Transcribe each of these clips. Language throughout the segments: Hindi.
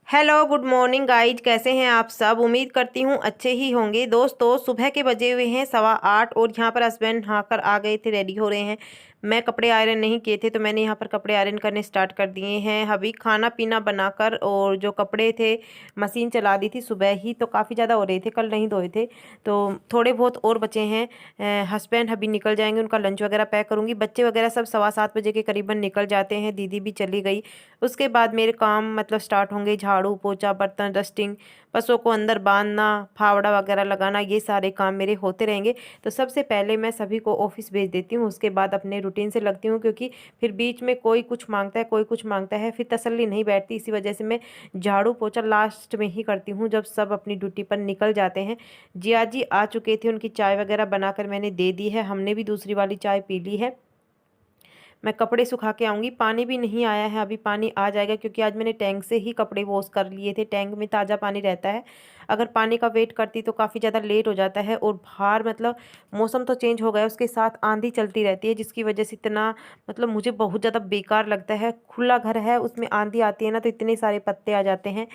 हेलो गुड मॉर्निंग गाइज, कैसे हैं आप सब। उम्मीद करती हूँ अच्छे ही होंगे। दोस्तों सुबह के बजे हुए हैं 8:15 और यहाँ पर हस्बैंड नहाकर आ गए थे, रेडी हो रहे हैं। मैं कपड़े आयरन नहीं किए थे तो मैंने यहाँ पर कपड़े आयरन करने स्टार्ट कर दिए हैं। अभी खाना पीना बनाकर और जो कपड़े थे मशीन चला दी थी सुबह ही, तो काफ़ी ज़्यादा हो रहे थे, कल नहीं धोए थे तो थोड़े बहुत और बचे हैं। हस्बैंड अभी निकल जाएंगे, उनका लंच वगैरह पैक करूँगी। बच्चे वगैरह सब 7:15 बजे के करीबन निकल जाते हैं, दीदी भी चली गई। उसके बाद मेरे काम मतलब स्टार्ट होंगे, झाड़ू पोछा बर्तन डस्टिंग, पशुओं को अंदर बांधना, फावड़ा वगैरह लगाना, ये सारे काम मेरे होते रहेंगे। तो सबसे पहले मैं सभी को ऑफिस भेज देती हूँ, उसके बाद अपने रूटीन से लगती हूँ, क्योंकि फिर बीच में कोई कुछ मांगता है कोई कुछ मांगता है, फिर तसल्ली नहीं बैठती। इसी वजह से मैं झाड़ू पोछा लास्ट में ही करती हूँ, जब सब अपनी ड्यूटी पर निकल जाते हैं। जिया जी आ चुके थे, उनकी चाय वगैरह बनाकर मैंने दे दी है, हमने भी दूसरी वाली चाय पी ली है। मैं कपड़े सुखा के आऊँगी। पानी भी नहीं आया है, अभी पानी आ जाएगा, क्योंकि आज मैंने टैंक से ही कपड़े वॉश कर लिए थे। टैंक में ताज़ा पानी रहता है। अगर पानी का वेट करती तो काफ़ी ज़्यादा लेट हो जाता है। और बाहर मतलब मौसम तो चेंज हो गया, उसके साथ आंधी चलती रहती है, जिसकी वजह से इतना मतलब मुझे बहुत ज़्यादा बेकार लगता है। खुला घर है, उसमें आंधी आती है ना, तो इतने सारे पत्ते आ जाते हैं।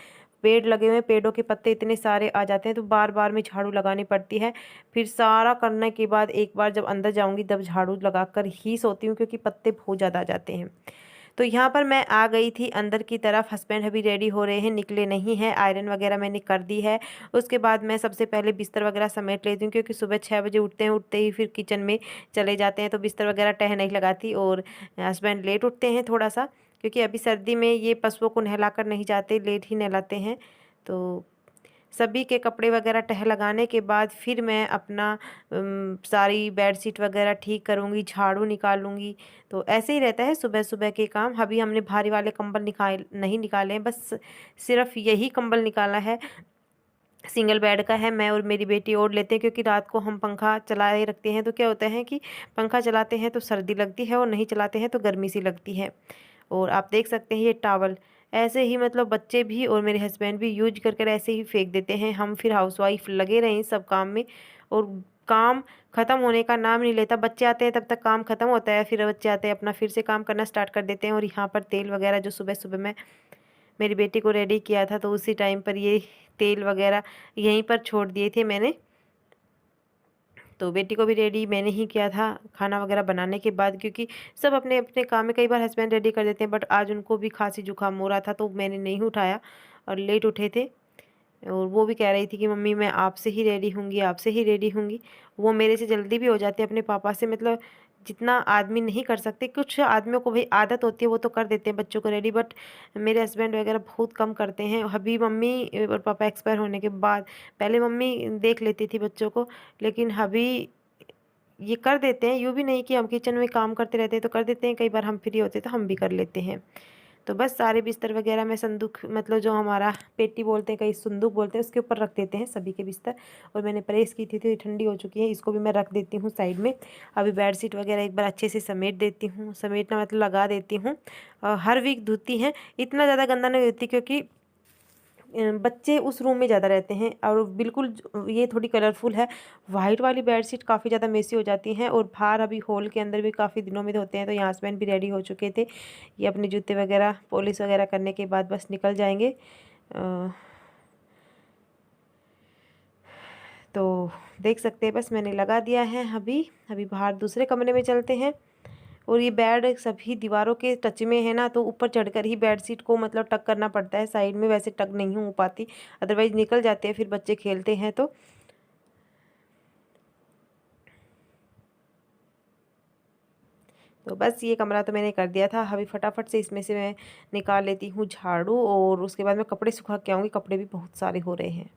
पेड़ लगे हुए हैं, पेड़ों के पत्ते इतने सारे आ जाते हैं, तो बार बार में झाड़ू लगानी पड़ती है। फिर सारा करने के बाद एक बार जब अंदर जाऊंगी तब झाड़ू लगाकर ही सोती हूँ, क्योंकि पत्ते बहुत ज़्यादा आ जाते हैं। तो यहाँ पर मैं आ गई थी अंदर की तरफ। हस्बैंड अभी रेडी हो रहे हैं, निकले नहीं हैं। आयरन वगैरह मैंने कर दी है। उसके बाद मैं सबसे पहले बिस्तर वगैरह समेट लेती हूँ, क्योंकि सुबह 6 बजे उठते हैं, उठते ही फिर किचन में चले जाते हैं, तो बिस्तर वगैरह तह नहीं लगाती। और हस्बैंड लेट उठते हैं थोड़ा सा, क्योंकि अभी सर्दी में ये पशुओं को नहलाकर नहीं जाते, लेट ही नहलाते हैं। तो सभी के कपड़े वगैरह तह लगाने के बाद फिर मैं अपना सारी बेडशीट वगैरह ठीक करूँगी, झाड़ू निकालूंगी। तो ऐसे ही रहता है सुबह सुबह के काम। अभी हमने भारी वाले कंबल नहीं निकाले हैं, बस सिर्फ यही कंबल निकाला है, सिंगल बेड का है। मैं और मेरी बेटी ओढ़ लेते हैं, क्योंकि रात को हम पंखा चलाए रखते हैं, तो क्या होता है कि पंखा चलाते हैं तो सर्दी लगती है और नहीं चलाते हैं तो गर्मी सी लगती है। और आप देख सकते हैं ये टावल ऐसे ही मतलब बच्चे भी और मेरे हस्बैंड भी यूज कर ऐसे ही फेंक देते हैं। हम फिर हाउसवाइफ लगे रहें सब काम में, और काम ख़त्म होने का नाम नहीं लेता। बच्चे आते हैं तब तक काम ख़त्म होता है, फिर बच्चे आते हैं अपना फिर से काम करना स्टार्ट कर देते हैं। और यहाँ पर तेल वगैरह जो सुबह सुबह मैं मेरी बेटी को रेडी किया था, तो उसी टाइम पर ये तेल वगैरह यहीं पर छोड़ दिए थे मैंने। तो बेटी को भी रेडी मैंने ही किया था खाना वगैरह बनाने के बाद, क्योंकि सब अपने अपने काम में, कई बार हस्बैंड रेडी कर देते हैं, बट आज उनको भी खांसी जुकाम हो रहा था तो मैंने नहीं उठाया और लेट उठे थे। और वो भी कह रही थी कि मम्मी मैं आपसे ही रेडी होंगी, आपसे ही रेडी होंगी। वो मेरे से जल्दी भी हो जाते हैं अपने पापा से, मतलब जितना आदमी नहीं कर सकते। कुछ आदमियों को भाई आदत होती है, वो तो कर देते हैं बच्चों को रेडी, बट मेरे हस्बैंड वगैरह बहुत कम करते हैं। अभी मम्मी और पापा एक्सपायर होने के बाद पहले मम्मी देख लेती थी बच्चों को, लेकिन अभी ये कर देते हैं। यूँ भी नहीं कि हम किचन में काम करते रहते हैं, तो कर देते हैं। कई बार हम फ्री होते हैं तो हम भी कर लेते हैं। तो बस सारे बिस्तर वगैरह में संदूक मतलब जो हमारा पेटी बोलते हैं, कई संदूक बोलते हैं, उसके ऊपर रख देते हैं सभी के बिस्तर। और मैंने प्रेस की थी तो ये ठंडी हो चुकी है, इसको भी मैं रख देती हूँ साइड में। अभी बेडशीट वगैरह एक बार अच्छे से समेट देती हूँ, समेटना मतलब लगा देती हूँ। हर वीक धोती हैं, इतना ज़्यादा गंदा नहीं होती, क्योंकि बच्चे उस रूम में ज़्यादा रहते हैं। और बिल्कुल ये थोड़ी कलरफुल है, वाइट वाली बेडशीट काफ़ी ज़्यादा मेसी हो जाती हैं। और बाहर अभी हॉल के अंदर भी काफ़ी दिनों में होते हैं। तो यहाँ हस्बैंड भी रेडी हो चुके थे, ये अपने जूते वगैरह पॉलिश वगैरह करने के बाद बस निकल जाएंगे। तो देख सकते हैं बस मैंने लगा दिया है। अभी अभी बाहर दूसरे कमरे में चलते हैं। और ये बेड सभी दीवारों के टच में है ना, तो ऊपर चढ़कर ही बेडशीट को मतलब टक करना पड़ता है, साइड में वैसे टक नहीं हो पाती, अदरवाइज निकल जाते हैं फिर बच्चे खेलते हैं। तो बस ये कमरा तो मैंने कर दिया था। अभी फटाफट से इसमें से मैं निकाल लेती हूँ झाड़ू, और उसके बाद मैं कपड़े सुखा के आऊँगी। कपड़े भी बहुत सारे हो रहे हैं।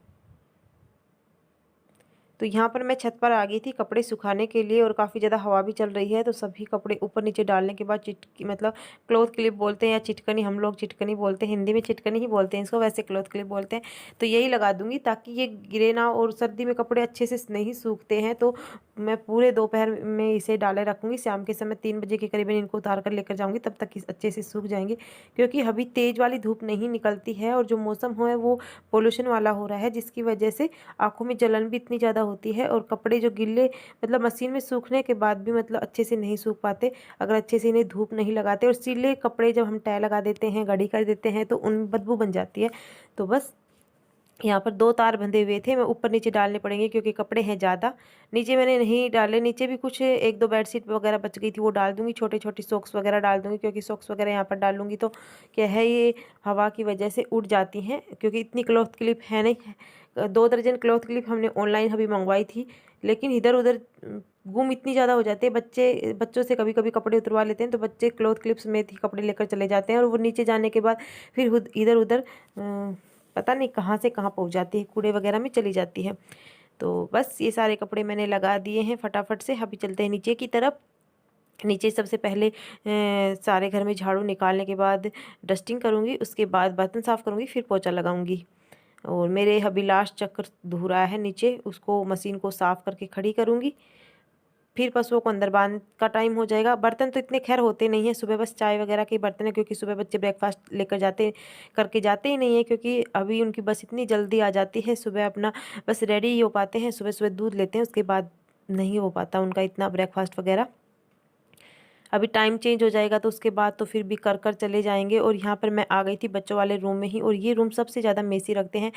तो यहाँ पर मैं छत पर आ गई थी कपड़े सुखाने के लिए, और काफ़ी ज़्यादा हवा भी चल रही है, तो सभी कपड़े ऊपर नीचे डालने के बाद चिटकी मतलब क्लॉथ क्लिप बोलते हैं या चिटकनी, हम लोग चिटकनी बोलते हैं, हिंदी में चिटकनी ही बोलते हैं इसको, वैसे क्लॉथ क्लिप बोलते हैं। तो यही लगा दूंगी ताकि ये गिरे ना। और सर्दी में कपड़े अच्छे से नहीं सूखते हैं, तो मैं पूरे दोपहर में इसे डाले रखूँगी। शाम के समय 3 बजे के करीबन इनको उतार कर लेकर जाऊँगी, तब तक अच्छे से सूख जाएंगे, क्योंकि अभी तेज़ वाली धूप नहीं निकलती है। और जो मौसम है वो पोल्यूशन वाला हो रहा है, जिसकी वजह से आँखों में जलन भी इतनी ज़्यादा होती है और कपड़े जो गिले मतलब मशीन में सूखने के बाद भी मतलब अच्छे से नहीं सूख पाते अगर अच्छे से इन्हें धूप नहीं लगाते। और सिले कपड़े जब हम तय लगा देते हैं, घड़ी कर देते हैं तो उनमें बदबू बन जाती है। तो बस यहाँ पर 2 तार बंधे हुए थे, मैं ऊपर नीचे डालने पड़ेंगे क्योंकि कपड़े हैं ज़्यादा। नीचे मैंने नहीं डाले, नीचे भी कुछ 1-2 बेडशीट वगैरह बच गई थी, वो डाल दूँगी। छोटे-छोटे सॉक्स वगैरह डाल दूँगी क्योंकि सॉक्स वगैरह यहाँ पर डालूँगी तो क्या है, ये हवा की वजह से उड़ जाती हैं क्योंकि इतनी क्लॉथ क्लिप है नहीं। 2 दर्जन क्लॉथ क्लिप हमने ऑनलाइन अभी मंगवाई थी, लेकिन इधर-उधर गुम इतनी ज़्यादा हो जाती है। बच्चों से कभी-कभी कपड़े उतरवा लेते हैं तो बच्चे क्लॉथ क्लिप्स में ही कपड़े लेकर चले जाते हैं और वो नीचे जाने के बाद फिर इधर-उधर पता नहीं कहाँ से कहाँ पहुँच जाती है, कूड़े वगैरह में चली जाती है। तो बस ये सारे कपड़े मैंने लगा दिए हैं फटाफट से। अभी चलते हैं नीचे की तरफ। नीचे सबसे पहले सारे घर में झाड़ू निकालने के बाद डस्टिंग करूँगी, उसके बाद बर्तन साफ़ करूँगी, फिर पोछा लगाऊँगी। और मेरे अभी लास्ट चक्कर धो रहा है नीचे, उसको मशीन को साफ़ करके खड़ी करूँगी। फिर पशुओं को अंदर बांध का टाइम हो जाएगा। बर्तन तो इतने खैर होते नहीं हैं, सुबह बस चाय वगैरह के बर्तन है क्योंकि सुबह बच्चे ब्रेकफास्ट लेकर जाते करके जाते ही नहीं है क्योंकि अभी उनकी बस इतनी जल्दी आ जाती है। सुबह अपना बस रेडी ही हो पाते हैं, सुबह-सुबह दूध लेते हैं, उसके बाद नहीं हो पाता उनका इतना ब्रेकफास्ट वगैरह। अभी टाइम चेंज हो जाएगा तो उसके बाद तो फिर भी कर चले जाएंगे। और यहाँ पर मैं आ गई थी बच्चों वाले रूम में ही, और ये रूम सबसे ज़्यादा मेसी रखते हैं।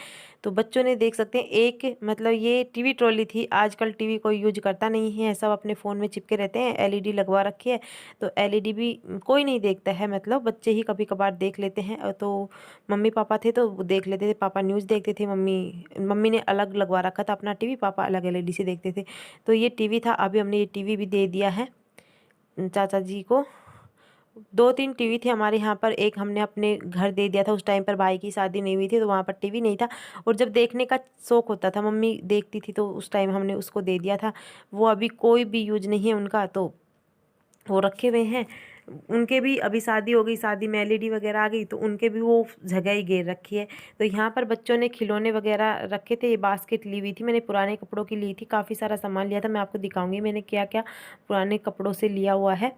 तो बच्चों ने देख सकते हैं एक मतलब ये टीवी ट्रॉली थी। आजकल टीवी कोई यूज करता नहीं है, सब अपने फ़ोन में चिपके रहते हैं। एलईडी लगवा रखी है तो एलईडी भी कोई नहीं देखता है, मतलब बच्चे ही कभी कभार देख लेते हैं। तो मम्मी पापा थे तो वो देख लेते थे, पापा न्यूज़ देखते थे, मम्मी ने अलग लगवा रखा था अपना टीवी, पापा अलग एलईडी से देखते थे। तो ये टीवी था, अभी हमने ये टीवी भी दे दिया है चाचा जी को। 2-3 टीवी थे हमारे यहाँ पर, एक हमने अपने घर दे दिया था, उस टाइम पर भाई की शादी नहीं हुई थी तो वहाँ पर टीवी नहीं था। और जब देखने का शौक़ होता था, मम्मी देखती थी तो उस टाइम हमने उसको दे दिया था। वो अभी कोई भी यूज नहीं है उनका, तो वो रखे हुए हैं। उनके भी अभी शादी हो गई, शादी में एलईडी वगैरह आ गई तो उनके भी वो जगह ही घेर रखी है। तो यहाँ पर बच्चों ने खिलौने वगैरह रखे थे। ये बास्केट ली हुई थी मैंने, पुराने कपड़ों की ली थी, काफ़ी सारा सामान लिया था। मैं आपको दिखाऊंगी मैंने क्या क्या पुराने कपड़ों से लिया हुआ है।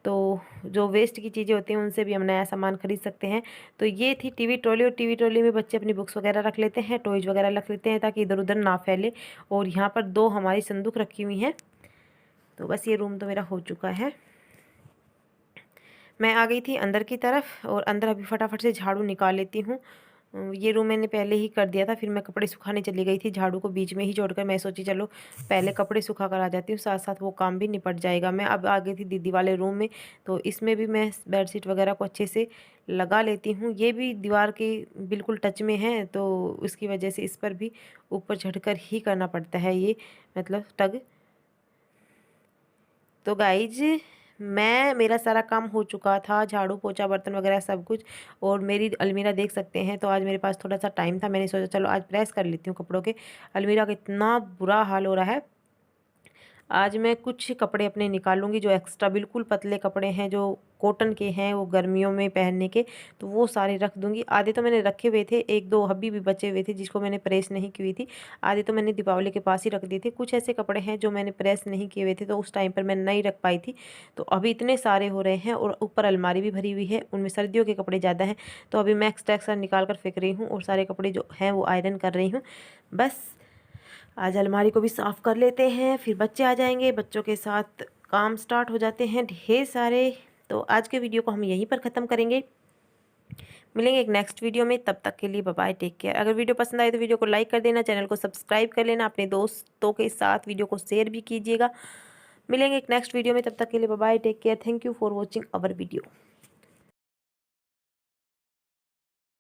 तो जो वेस्ट की चीज़ें होती हैं उनसे भी हम नया सामान खरीद सकते हैं। तो ये थी टीवी ट्रॉली, और टीवी ट्रॉली में बच्चे अपनी बुक्स वगैरह रख लेते हैं, टॉयज़ वगैरह रख लेते हैं ताकि इधर उधर ना फैले। और यहाँ पर 2 हमारी संदूक रखी हुई हैं। तो बस ये रूम तो मेरा हो चुका है। मैं आ गई थी अंदर की तरफ, और अंदर अभी फटाफट से झाड़ू निकाल लेती हूँ। ये रूम मैंने पहले ही कर दिया था, फिर मैं कपड़े सुखाने चली गई थी। झाड़ू को बीच में ही जोड़कर मैं सोची चलो पहले कपड़े सुखा कर आ जाती हूँ, साथ साथ वो काम भी निपट जाएगा। मैं अब आ गई थी दीदी वाले रूम में, तो इसमें भी मैं बेडशीट वगैरह को अच्छे से लगा लेती हूँ। ये भी दीवार के बिल्कुल टच में है तो उसकी वजह से इस पर भी ऊपर चढ़कर ही करना पड़ता है, ये मतलब टग। तो गाइज मेरा सारा काम हो चुका था, झाड़ू पोछा बर्तन वगैरह सब कुछ। और मेरी अलमीरा देख सकते हैं, तो आज मेरे पास थोड़ा सा टाइम था, मैंने सोचा चलो आज प्रेस कर लेती हूँ कपड़ों के। अलमीरा का इतना बुरा हाल हो रहा है। आज मैं कुछ कपड़े अपने निकालूंगी जो एक्स्ट्रा बिल्कुल पतले कपड़े हैं, जो कॉटन के हैं, वो गर्मियों में पहनने के, तो वो सारे रख दूंगी। आधे तो मैंने रखे हुए थे, 1-2 अभी भी बचे हुए थे जिसको मैंने प्रेस नहीं की हुई थी। आधे तो मैंने दीपावली के पास ही रख दिए थे। कुछ ऐसे कपड़े हैं जो मैंने प्रेस नहीं किए हुए थे तो उस टाइम पर मैं नहीं रख पाई थी, तो अभी इतने सारे हो रहे हैं। और ऊपर अलमारी भी भरी हुई है, उनमें सर्दियों के कपड़े ज़्यादा हैं, तो अभी मैं एक्स्ट्रा निकाल कर फेंक रही हूँ और सारे कपड़े जो हैं वो आयरन कर रही हूँ। बस आज अलमारी को भी साफ़ कर लेते हैं, फिर बच्चे आ जाएंगे, बच्चों के साथ काम स्टार्ट हो जाते हैं ढेर सारे। तो आज के वीडियो को हम यहीं पर ख़त्म करेंगे, मिलेंगे एक नेक्स्ट वीडियो में। तब तक के लिए बाय बाय, टेक केयर। अगर वीडियो पसंद आए तो वीडियो को लाइक कर देना, चैनल को सब्सक्राइब कर लेना, अपने दोस्तों के साथ वीडियो को शेयर भी कीजिएगा। मिलेंगे एक नेक्स्ट वीडियो में, तब तक के लिए bye bye, take care. Thank you for watching our video.